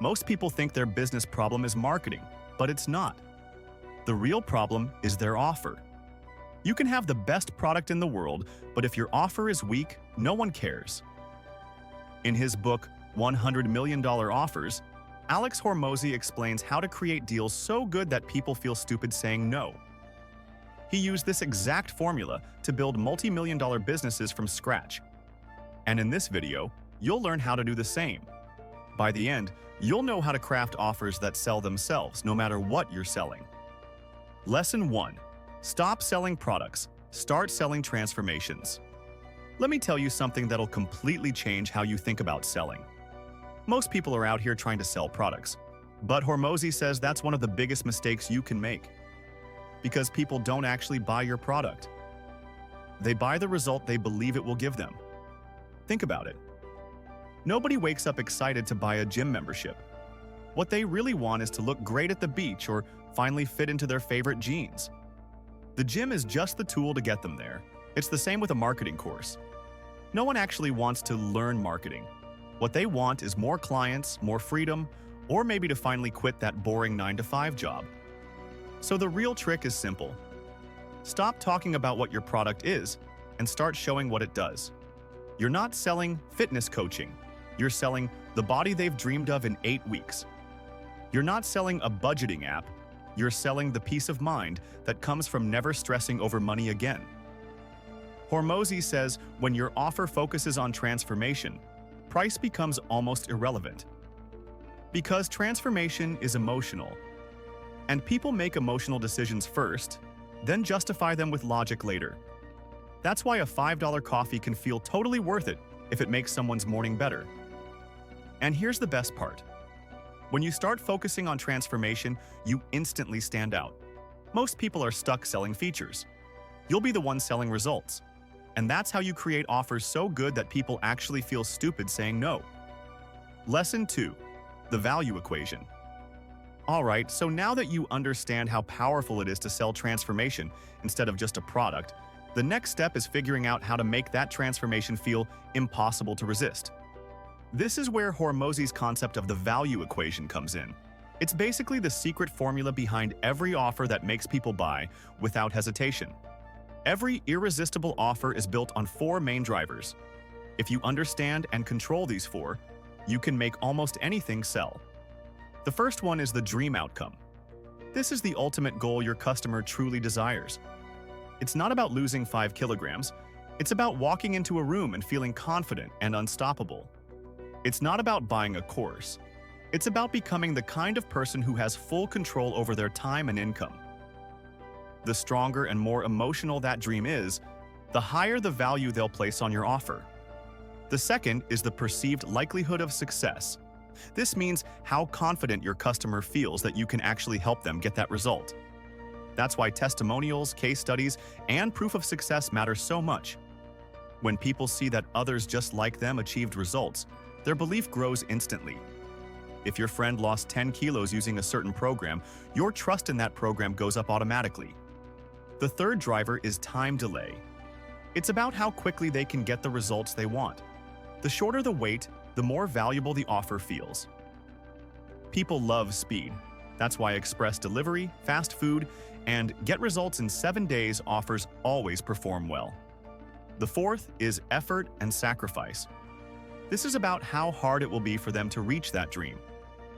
Most people think their business problem is marketing, but it's not. The real problem is their offer. You can have the best product in the world, but if your offer is weak, no one cares. In his book, $100 Million Offers, Alex Hormozi explains how to create deals so good that people feel stupid saying no. He used this exact formula to build multi-million-dollar businesses from scratch. And in this video, you'll learn how to do the same. By the end, you'll know how to craft offers that sell themselves no matter what you're selling. Lesson 1. Stop selling products. Start selling transformations. Let me tell you something that'll completely change how you think about selling. Most people are out here trying to sell products, but Hormozi says that's one of the biggest mistakes you can make. Because people don't actually buy your product. They buy the result they believe it will give them. Think about it. Nobody wakes up excited to buy a gym membership. What they really want is to look great at the beach or finally fit into their favorite jeans. The gym is just the tool to get them there. It's the same with a marketing course. No one actually wants to learn marketing. What they want is more clients, more freedom, or maybe to finally quit that boring 9-to-5 job. So the real trick is simple. Stop talking about what your product is and start showing what it does. You're not selling fitness coaching. You're selling the body they've dreamed of in 8 weeks. You're not selling a budgeting app. You're selling the peace of mind that comes from never stressing over money again. Hormozi says when your offer focuses on transformation, price becomes almost irrelevant. Because transformation is emotional, and people make emotional decisions first, then justify them with logic later. That's why a $5 coffee can feel totally worth it if it makes someone's morning better. And here's the best part. When you start focusing on transformation, you instantly stand out. Most people are stuck selling features. You'll be the one selling results. And that's how you create offers so good that people actually feel stupid saying no. Lesson 2. The value equation. Alright, so now that you understand how powerful it is to sell transformation instead of just a product, the next step is figuring out how to make that transformation feel impossible to resist. This is where Hormozi's concept of the value equation comes in. It's basically the secret formula behind every offer that makes people buy without hesitation. Every irresistible offer is built on 4 main drivers. If you understand and control these 4, you can make almost anything sell. The first one is the dream outcome. This is the ultimate goal your customer truly desires. It's not about losing 5 kilograms. It's about walking into a room and feeling confident and unstoppable. It's not about buying a course. It's about becoming the kind of person who has full control over their time and income. The stronger and more emotional that dream is, the higher the value they'll place on your offer. The second is the perceived likelihood of success. This means how confident your customer feels that you can actually help them get that result. That's why testimonials, case studies, and proof of success matter so much. When people see that others just like them achieved results, their belief grows instantly. If your friend lost 10 kilos using a certain program, your trust in that program goes up automatically. The third driver is time delay. It's about how quickly they can get the results they want. The shorter the wait, the more valuable the offer feels. People love speed. That's why express delivery, fast food, and get results in 7 days offers always perform well. The fourth is effort and sacrifice. This is about how hard it will be for them to reach that dream.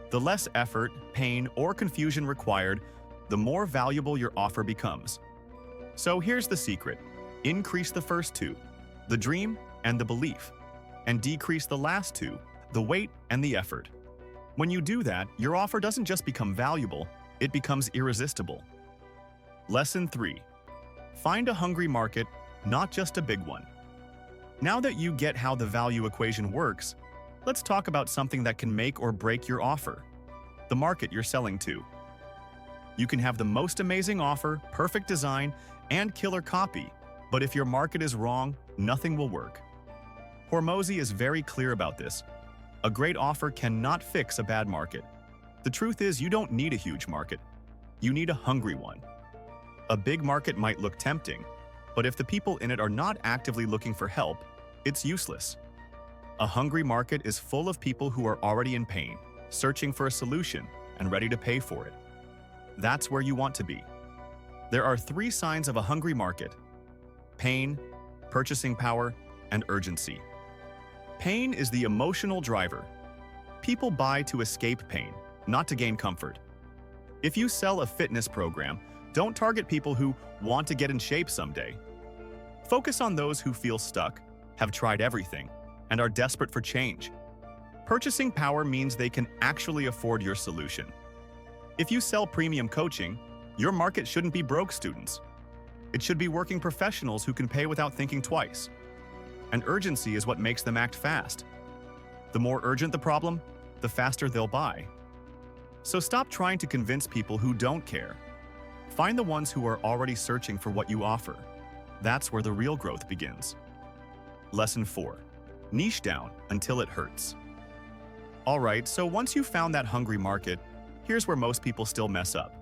The less effort, pain, or confusion required, the more valuable your offer becomes. So here's the secret. Increase the first 2, the dream and the belief, and decrease the last 2, the wait and the effort. When you do that, your offer doesn't just become valuable, it becomes irresistible. Lesson 3. Find a hungry market, not just a big one. Now that you get how the value equation works, let's talk about something that can make or break your offer. The market you're selling to. You can have the most amazing offer, perfect design, and killer copy, but if your market is wrong, nothing will work. Hormozi is very clear about this. A great offer cannot fix a bad market. The truth is, you don't need a huge market. You need a hungry one. A big market might look tempting, but if the people in it are not actively looking for help, it's useless. A hungry market is full of people who are already in pain, searching for a solution and ready to pay for it. That's where you want to be. There are 3 signs of a hungry market: pain, purchasing power, and urgency. Pain is the emotional driver. People buy to escape pain, not to gain comfort. If you sell a fitness program, don't target people who want to get in shape someday. Focus on those who feel stuck, have tried everything, and are desperate for change. Purchasing power means they can actually afford your solution. If you sell premium coaching, your market shouldn't be broke students. It should be working professionals who can pay without thinking twice. And urgency is what makes them act fast. The more urgent the problem, the faster they'll buy. So stop trying to convince people who don't care. Find the ones who are already searching for what you offer. That's where the real growth begins. Lesson 4. Niche down until it hurts. Alright, so once you've found that hungry market, here's where most people still mess up.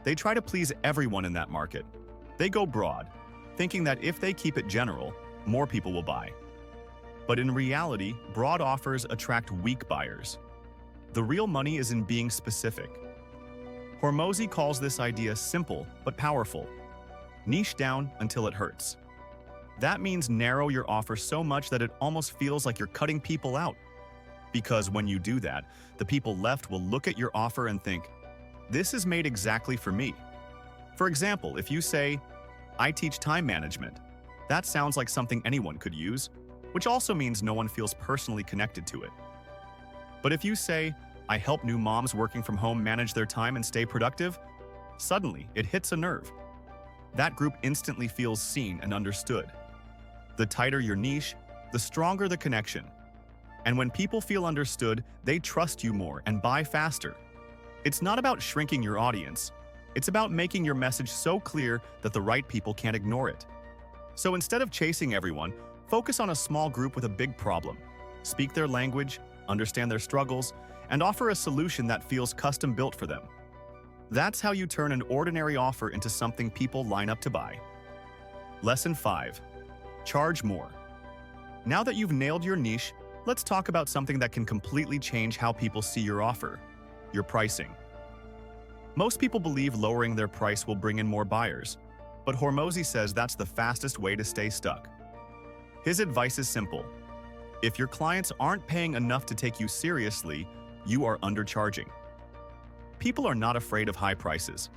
They try to please everyone in that market. They go broad, thinking that if they keep it general, more people will buy. But in reality, broad offers attract weak buyers. The real money is in being specific. Hormozi calls this idea simple but powerful. Niche down until it hurts. That means narrow your offer so much that it almost feels like you're cutting people out. Because when you do that, the people left will look at your offer and think, this is made exactly for me. For example, if you say, I teach time management, that sounds like something anyone could use, which also means no one feels personally connected to it. But if you say, I help new moms working from home manage their time and stay productive, suddenly it hits a nerve. That group instantly feels seen and understood. The tighter your niche, the stronger the connection. And when people feel understood, they trust you more and buy faster. It's not about shrinking your audience. It's about making your message so clear that the right people can't ignore it. So instead of chasing everyone, focus on a small group with a big problem. Speak their language, understand their struggles, and offer a solution that feels custom-built for them. That's how you turn an ordinary offer into something people line up to buy. Lesson 5. Charge more. Now that you've nailed your niche, let's talk about something that can completely change how people see your offer: your pricing. Most people believe lowering their price will bring in more buyers, but Hormozi says that's the fastest way to stay stuck. His advice is simple. If your clients aren't paying enough to take you seriously, you are undercharging. People are not afraid of high prices.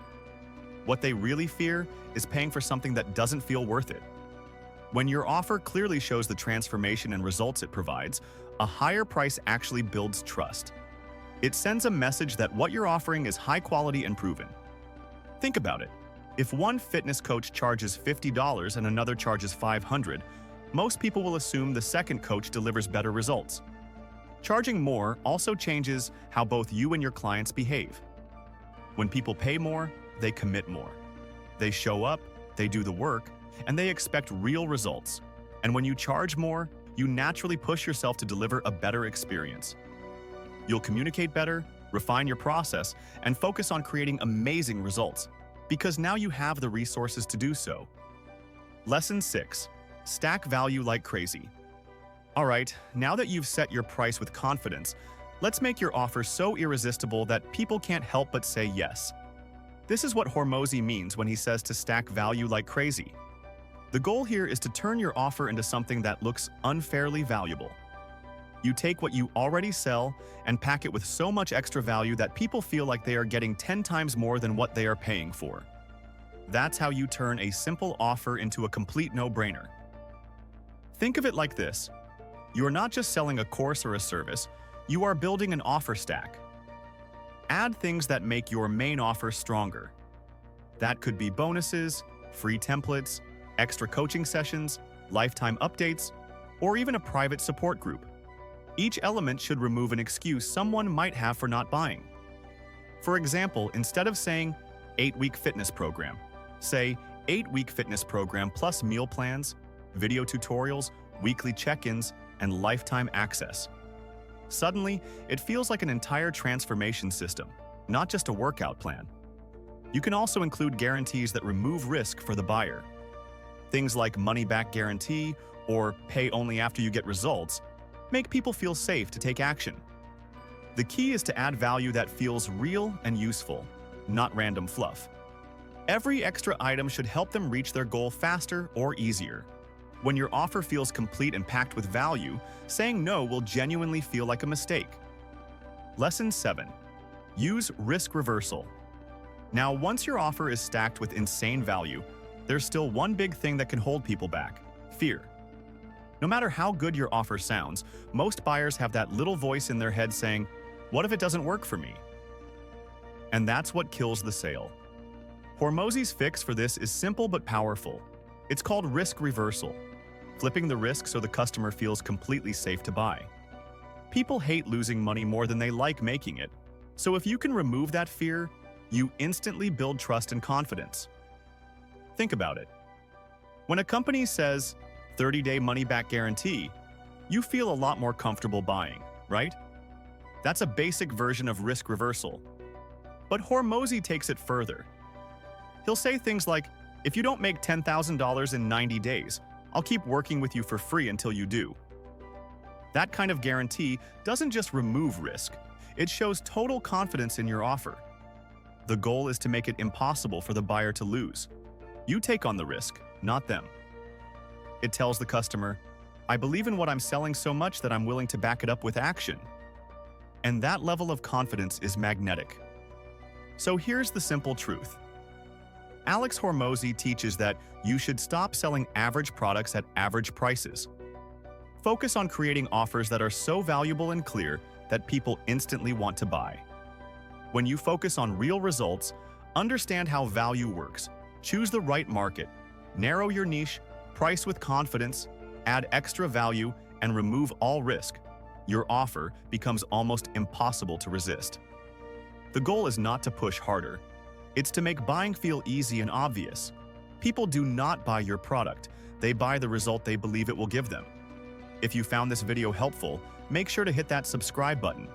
What they really fear is paying for something that doesn't feel worth it. When your offer clearly shows the transformation and results it provides, a higher price actually builds trust. It sends a message that what you're offering is high quality and proven. Think about it. If one fitness coach charges $50 and another charges $500, most people will assume the second coach delivers better results. Charging more also changes how both you and your clients behave. When people pay more, they commit more. They show up, they do the work, and they expect real results. And when you charge more, you naturally push yourself to deliver a better experience. You'll communicate better, refine your process, and focus on creating amazing results, because now you have the resources to do so. Lesson 6. Stack value like crazy. Alright, now that you've set your price with confidence, let's make your offer so irresistible that people can't help but say yes. This is what Hormozi means when he says to stack value like crazy. The goal here is to turn your offer into something that looks unfairly valuable. You take what you already sell and pack it with so much extra value that people feel like they are getting 10 times more than what they are paying for. That's how you turn a simple offer into a complete no-brainer. Think of it like this. You are not just selling a course or a service, you are building an offer stack. Add things that make your main offer stronger. That could be bonuses, free templates, extra coaching sessions, lifetime updates, or even a private support group. Each element should remove an excuse someone might have for not buying. For example, instead of saying 8-week fitness program, say 8-week fitness program plus meal plans, video tutorials, weekly check-ins, and lifetime access. Suddenly, it feels like an entire transformation system, not just a workout plan. You can also include guarantees that remove risk for the buyer. Things like money-back guarantee or pay only after you get results make people feel safe to take action. The key is to add value that feels real and useful, not random fluff. Every extra item should help them reach their goal faster or easier. When your offer feels complete and packed with value, saying no will genuinely feel like a mistake. Lesson 7. Use risk reversal. Now, once your offer is stacked with insane value, there's still one big thing that can hold people back: fear. No matter how good your offer sounds, most buyers have that little voice in their head saying, "What if it doesn't work for me?" And that's what kills the sale. Hormozi's fix for this is simple but powerful. It's called risk reversal, flipping the risk so the customer feels completely safe to buy. People hate losing money more than they like making it, so if you can remove that fear, you instantly build trust and confidence. Think about it. When a company says 30-day money-back guarantee, you feel a lot more comfortable buying, right? That's a basic version of risk reversal. But Hormozi takes it further. He'll say things like, "If you don't make $10,000 in 90 days, I'll keep working with you for free until you do." That kind of guarantee doesn't just remove risk, it shows total confidence in your offer. The goal is to make it impossible for the buyer to lose. You take on the risk, not them. It tells the customer, "I believe in what I'm selling so much that I'm willing to back it up with action." And that level of confidence is magnetic. So here's the simple truth. Alex Hormozi teaches that you should stop selling average products at average prices. Focus on creating offers that are so valuable and clear that people instantly want to buy. When you focus on real results, understand how value works, choose the right market, narrow your niche, price with confidence, add extra value, and remove all risk, your offer becomes almost impossible to resist. The goal is not to push harder. It's to make buying feel easy and obvious. People do not buy your product. They buy the result they believe it will give them. If you found this video helpful, make sure to hit that subscribe button.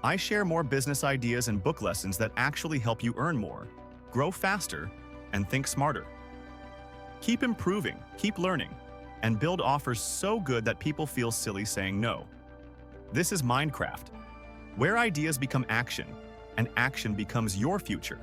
I share more business ideas and book lessons that actually help you earn more, grow faster, and think smarter. Keep improving, keep learning, and build offers so good that people feel silly saying no. This is Mindcraft, where ideas become action, and action becomes your future.